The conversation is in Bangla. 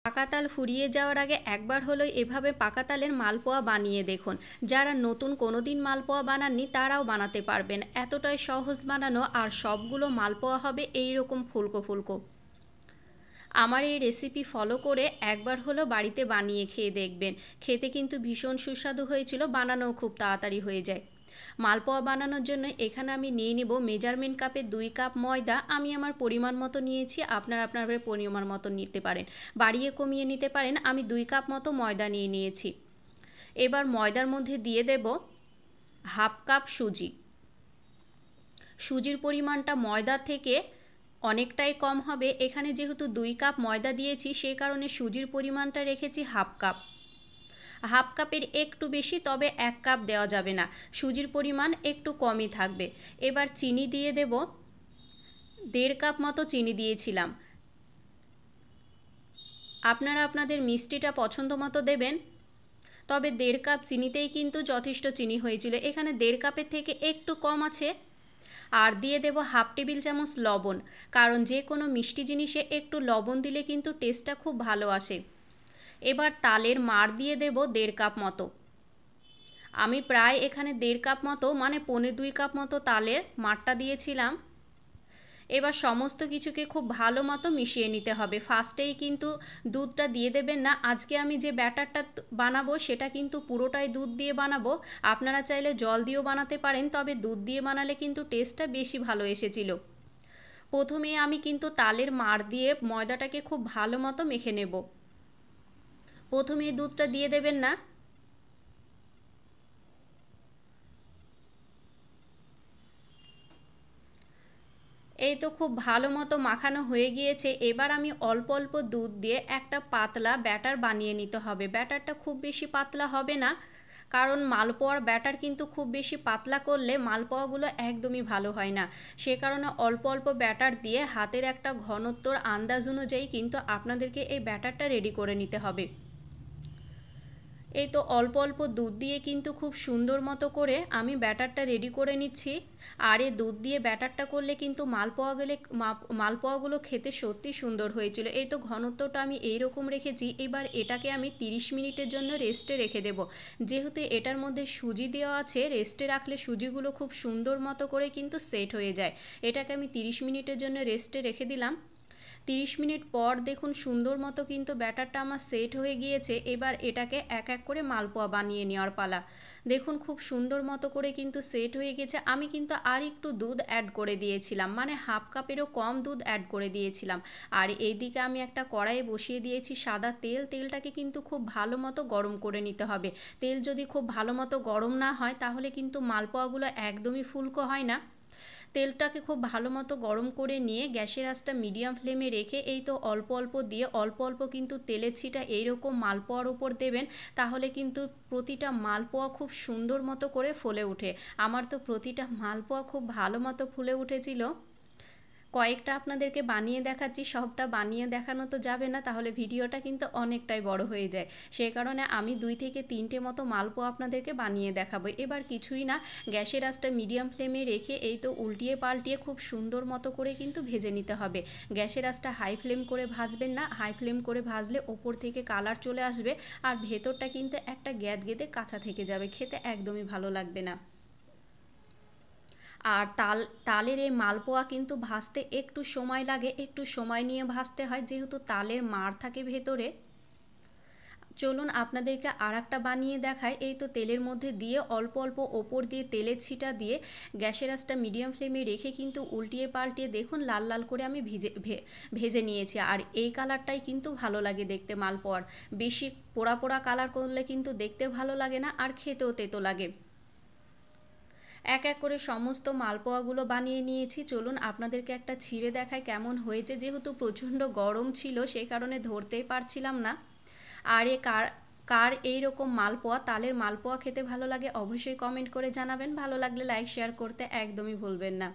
পাকা তাল ফুরিয়ে যাওয়ার আগে একবার হলো এভাবে পাকা তালের মালপোয়া বানিয়ে দেখুন। যারা নতুন কোনো দিন মালপোয়া বানাননি তারাও বানাতে পারবেন, এতটাই সহজ বানানো, আর সবগুলো মালপোয়া হবে এই রকম ফুলকো ফুলকো। আমার এই রেসিপি ফলো করে একবার হলো বাড়িতে বানিয়ে খেয়ে দেখবেন, খেতে কিন্তু ভীষণ সুস্বাদু হয়েছিল, বানানোও খুব তাড়াতাড়ি হয়ে যায়। মালপোয়া বানানোর জন্য এখানে আমি নিয়ে নিব মেজারমেন্ট কাপে 2 কাপ ময়দা। আমি আমার পরিমাণ মতো নিয়েছি, আপনারা আপনাদের পরিমাণ মতো নিতে পারেন, বাড়িয়ে কমিয়ে নিতে পারেন। আমি 2 কাপ মতো ময়দা নিয়ে নিয়েছি। এবার ময়দার মধ্যে দিয়ে দেব হাফ কাপ সুজি। সুজির পরিমাণটা ময়দা থেকে অনেকটাই কম হবে, এখানে যেহেতু 2 কাপ ময়দা দিয়েছি সেই কারণে সুজির পরিমাণটা রেখেছি হাফ কাপ। হাফ কাপের একটু বেশি, তবে 1 কাপ দেওয়া যাবে না, সুজির পরিমাণ একটু কমই থাকবে। এবার চিনি দিয়ে দেব, 1.5 কাপ মতো চিনি দিয়েছিলাম। আপনারা আপনাদের মিষ্টিটা পছন্দ মতো দেবেন, তবে 1.5 কাপ চিনিতেই কিন্তু যথেষ্ট চিনি হয়েছিল, এখানে 1.5 কাপের থেকে একটু কম আছে। আর দিয়ে দেব হাফ টেবিল চামচ লবণ, কারণ যে কোনো মিষ্টি জিনিসে একটু লবণ দিলে কিন্তু টেস্টটা খুব ভালো আসে। এবার তালের মাড় দিয়ে দেব 1.5 কাপ মতো। আমি প্রায় এখানে 1.5 কাপ মতো মানে 1.25 কাপ মতো তালের মাড়টা দিয়েছিলাম। এবার সমস্ত কিছুকে খুব ভালো মতো মিশিয়ে নিতে হবে। ফার্স্টেই কিন্তু দুধটা দিয়ে দেবেন না, আজকে আমি যে ব্যাটারটা বানাবো সেটা কিন্তু পুরোটাই দুধ দিয়ে বানাবো। আপনারা চাইলে জল দিয়েও বানাতে পারেন, তবে দুধ দিয়ে বানালে কিন্তু টেস্টটা বেশি ভালো এসেছিল। প্রথমে আমি কিন্তু তালের মাড় দিয়ে ময়দাটাকে খুব ভালো মতো মেখে নেব। প্রথমে দুধটা দিয়ে দেবেন না। এই তো খুব ভালো মতো মাখানো হয়ে গিয়েছে। এবার আমি অল্প অল্প দুধ দিয়ে একটা পাতলা ব্যাটার বানিয়ে নিতে হবে। ব্যাটারটা খুব বেশি পাতলা হবে না, কারণ মালপোয়ার ব্যাটার কিন্তু খুব বেশি পাতলা করলে মালপোয়াগুলো একদমই ভালো হয় না। সে কারণে অল্প অল্প ব্যাটার দিয়ে হাতের একটা ঘনত্বর আন্দাজ অনুযায়ী কিন্তু আপনাদেরকে এই ব্যাটারটা রেডি করে নিতে হবে। এই তো অল্প অল্প দুধ দিয়ে কিন্তু খুব সুন্দর মতো করে আমি ব্যাটারটা রেডি করে নিচ্ছি। আর এই দুধ দিয়ে ব্যাটারটা করলে কিন্তু মালপোয়াগুলো খেতে সত্যি সুন্দর হয়েছিল। এই তো ঘনত্বটা আমি এই রকম রেখেছি। এবার এটাকে আমি 30 মিনিটের জন্য রেস্টে রেখে দেব। যেহেতু এটার মধ্যে সুজি দেওয়া আছে, রেস্টে রাখলে সুজিগুলো খুব সুন্দর মতো করে কিন্তু সেট হয়ে যায়। এটাকে আমি 30 মিনিটের জন্য রেস্টে রেখে দিলাম। 30 মিনিট পর দেখুন সুন্দর মতো কিন্তু ব্যাটারটা আমার সেট হয়ে গিয়েছে। এবার এটাকে এক এক করে মালপোয়া বানিয়ে নেওয়ার পালা। দেখুন খুব সুন্দর মতো করে কিন্তু সেট হয়ে গেছে। আমি কিন্তু আর একটু দুধ অ্যাড করে দিয়েছিলাম, মানে হাফ কাপেরও কম দুধ অ্যাড করে দিয়েছিলাম। আর এইদিকে আমি একটা কড়াইয়ে বসিয়ে দিয়েছি সাদা তেল। তেলটাকে কিন্তু খুব ভালো মতো গরম করে নিতে হবে। তেল যদি খুব ভালো মতো গরম না হয় তাহলে কিন্তু মালপোয়াগুলো একদমই ফুলকো হয় না। তেলটাকে খুব ভালো মতো গরম করে নিয়ে গ্যাসের আঁচটা মিডিয়াম ফ্লেমে রেখে এই তো অল্প অল্প দিয়ে অল্প অল্প কিন্তু তেলের ছিটা এইরকম মালপোয়ার উপর দেবেন, তাহলে কিন্তু প্রতিটা মালপোয়া খুব সুন্দর মতো করে ফুলে ওঠে। আমার তো প্রতিটা মালপোয়া খুব ভালো মতো ফুলে উঠেছিল। কয়েকটা আপনাদেরকে বানিয়ে দেখাচ্ছি, সবটা বানিয়ে দেখানো তো যাবে না, তাহলে ভিডিওটা কিন্তু অনেকটাই বড় হয়ে যায়। সেই কারণে আমি 2 থেকে 3টে মতো মালপোয়া আপনাদেরকে বানিয়ে দেখাবো। এবার কিছুই না, গ্যাসের আঁচটা মিডিয়াম ফ্লেমে রেখে এই তো উল্টিয়ে পাল্টিয়ে খুব সুন্দর মতো করে কিন্তু ভেজে নিতে হবে। গ্যাসের আঁচটা হাই ফ্লেম করে ভাজবেন না, হাই ফ্লেম করে ভাজলে ওপর থেকে কালার চলে আসবে আর ভেতরটা কিন্তু একটা গ্যাদগেদে কাঁচা থেকে যাবে, খেতে একদমই ভালো লাগবে না। আর তালের এই মালপোয়া কিন্তু ভাজতে একটু সময় লাগে, একটু সময় নিয়ে ভাজতে হয়, যেহেতু তালের মাড় থাকে ভেতরে। চলুন আপনাদেরকে আর একটা বানিয়ে দেখাই। এই তো তেলের মধ্যে দিয়ে অল্প অল্প ওপর দিয়ে তেলের ছিটা দিয়ে গ্যাসের আঁচটা মিডিয়াম ফ্লেমে রেখে কিন্তু উল্টিয়ে পাল্টিয়ে দেখুন লাল লাল করে আমি ভেজে নিয়েছি। আর এই কালারটাই কিন্তু ভালো লাগে দেখতে মালপোয়ার। বেশি পোড়া পোড়া কালার করলে কিন্তু দেখতে ভালো লাগে না, আর খেতেও তেতো লাগে। এক এক করে সমস্ত মালপোয়াগুলো বানিয়ে নিয়েছি। চলুন আপনাদেরকে একটা ছিঁড়ে দেখাই কেমন হয়েছে। যেহেতু প্রচণ্ড গরম ছিল সেই কারণে ধরতেই পারছিলাম না। আর কার কার এই রকম মালপোয়া, তালের মালপোয়া খেতে ভালো লাগে অবশ্যই কমেন্ট করে জানাবেন। ভালো লাগলে লাইক শেয়ার করতে একদমই ভুলবেন না।